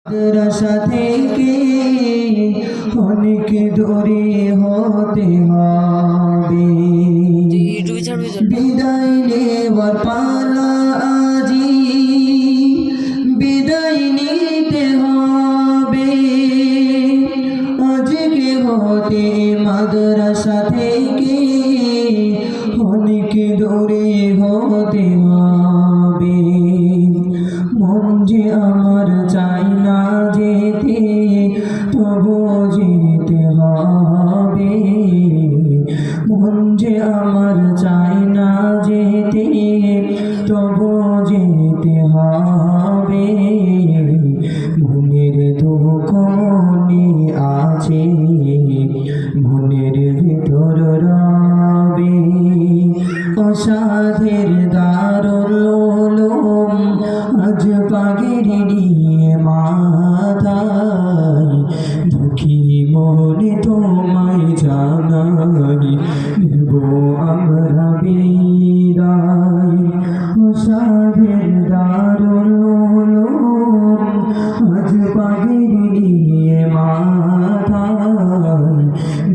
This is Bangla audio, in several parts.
মাদ্রাসা থেকে অনেক দূরে হতে হবে, বিদায় নেওয়ার পালা আজি বিদায় নিতে হবে। আজকে হতে মাদ্রাসা থেকে অনেক দূরে হতে হবে। মন যে আমার চাই না যেতে, তবু যেতে হবে। মন যে আমার চাই না যেতে, তবু যেতে হবে। মনের দুঃখ মনে আছে, মনের ভিতর রবে। অসাধের দারুল উলুম আজ পাগড়ি নিয়ে মাথায়, দুঃখী মনে তোমায় জানাই দেব আমরা বিদায়। অসাধের দারুল উলুম আজ পাগড়ি নিয়ে মাথায়,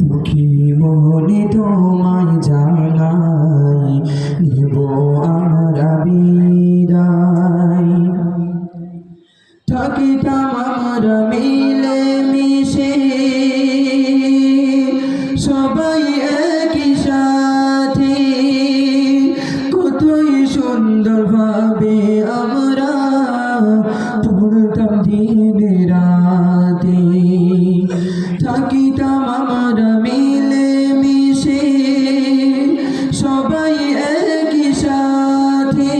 দুঃখী মনে তোমায় জানাই দেব আমরা বিদায়। থাকিতাম আমরা মিলে মিশে সবাই একই সাথে, কতই সুন্দর ভাবে আমরা পড়তাম দিন রাতে। থাকিতাম আমরা মিলে মিশে সবাই একই সাথে,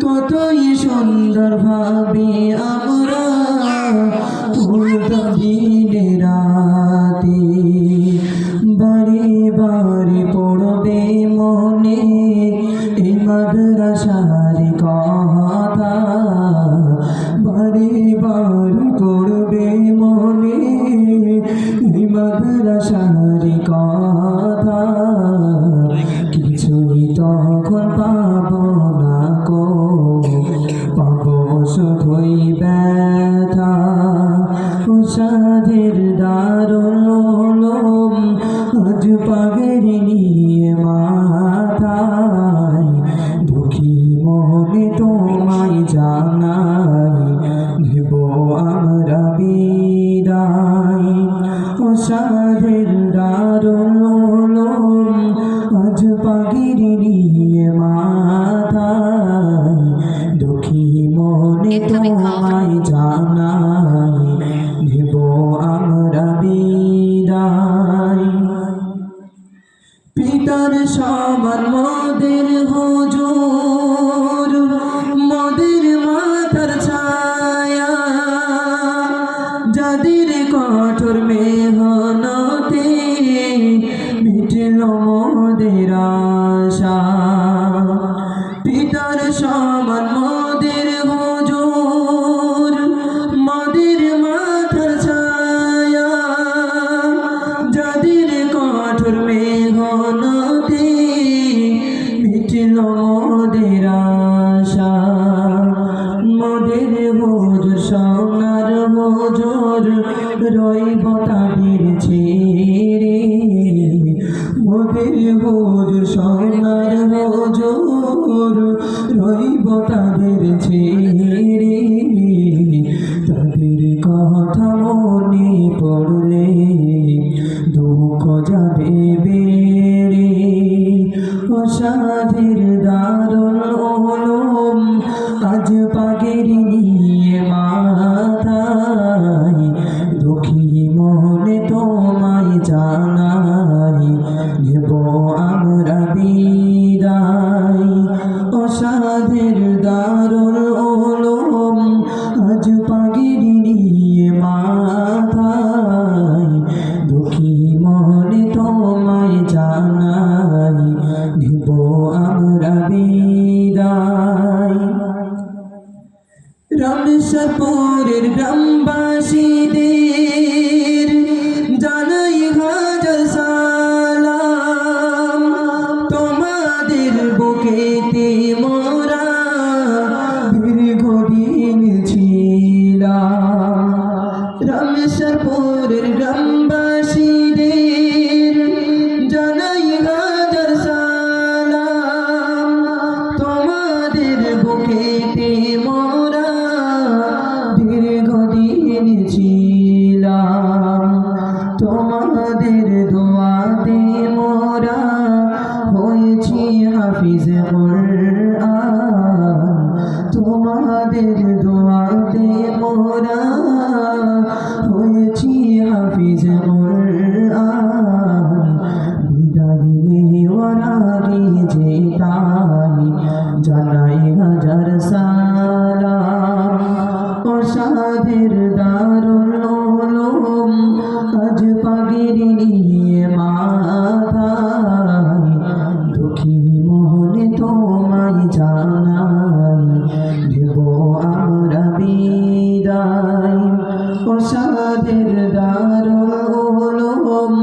কতই সুন্দর ভাবে আমরা পড়তাম দিন রাতে। বারে বারে পড়বে মনে এই মাদ্রাসার কথা, বারে বারে পড়বে মনে এই মাদ্রাসার কথা। কিছুই তখন পাবো না কো, পাবো শুধুই ব্যথা। উষাদের দারুল উলুম আজ পাগড়ি নিয়ে মাথায়, দুঃখী মনে তোমায় জানাই দেব আমরা বিদায়। উষাদের দারুল উলুম আজ পাগড়ি নিয়ে মাথায়, দুঃখী মনে তোমায় জানাই দেব আমরা বিদায়। পিতার সমান মোদের হুজুর, মোদের মাথার ছায়া, যাদের কঠোর মেহনতে মিটল মোদের আশা। পিতার সমান মোদের হুজুর, মোদের মাথার ছায়া, যাদের কঠোর মেহনতে মিটল মোদের আশা। মোদের হুজুর সোনার হুজুর রইব তাদের ছেড়ে, মোদের হুজুর সোনার হুজুর রইব তাদের ছেড়ে। তাদের কথা মনে পড়লে দুঃখ যাবে বেড়ে। অসাধের দারুল উলুম আজ পাগড়ি নিয়ে মাথায়, দুঃখী মনে তোমায় জানাই দেব আমরা বিদায়। অসাধের দারুল উলুম আজ পাগড়ি নিয়ে মাথায়, দুঃখী মনে তোমায় জানাই দেব আমরা বিদায়। রামেশ্বরপুরের গ্রামবাসীদের জানাই হাজার সালাম, তোমাদের বুকেতে মোরা দীর্ঘদিন ছিলাম। রামেশ্বরপুরের গ্রামবাসীদের জানাই হাজার সালাম তোমাদের বুকেতে মোরা দীর্ঘদিন ছিলাম তোমাদের দোয়াতে মোরা হয়েছি হাফিজ কুরআন তোমাদের দোয়াতে মোরা হয়েছি হাফিজ কুরআন বিদায় নেওয়ার আগে যে তাই জানাই হাজার সালাম প্রসাদের দারুল উলুম আজ পাগড়ি নিয়ে মাথায় দুঃখী মনে তোমায় জানাই দেব আমরা বিদায় প্রসাদের দারুল উলুম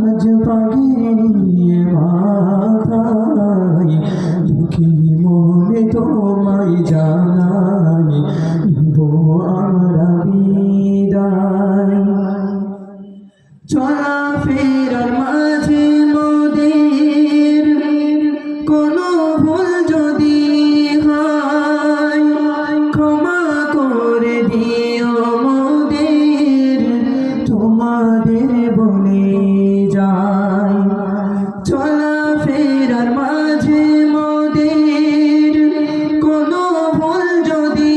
আজ পাগড়ি নিয়ে মাথায় দুঃখী মনে তোমায় জানাই দেব আমরা বিদায় চলা ফেরার মাঝে মোদের কোনো ভুল যদি হয় ক্ষমা করে দিও মোদের তোমাদের বলে যায় চলা ফেরার মাঝে মোদের কোনো ভুল যদি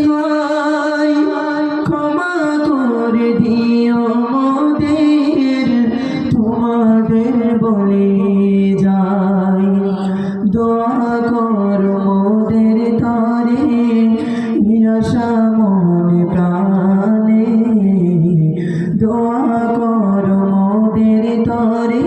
হয় ক্ষমা করে দিও মোদের তোমাদের বলে যায় দোয়া কর মোদের তারে নিরাশা মনে প্রাণে দোয়া কর মোদের তারে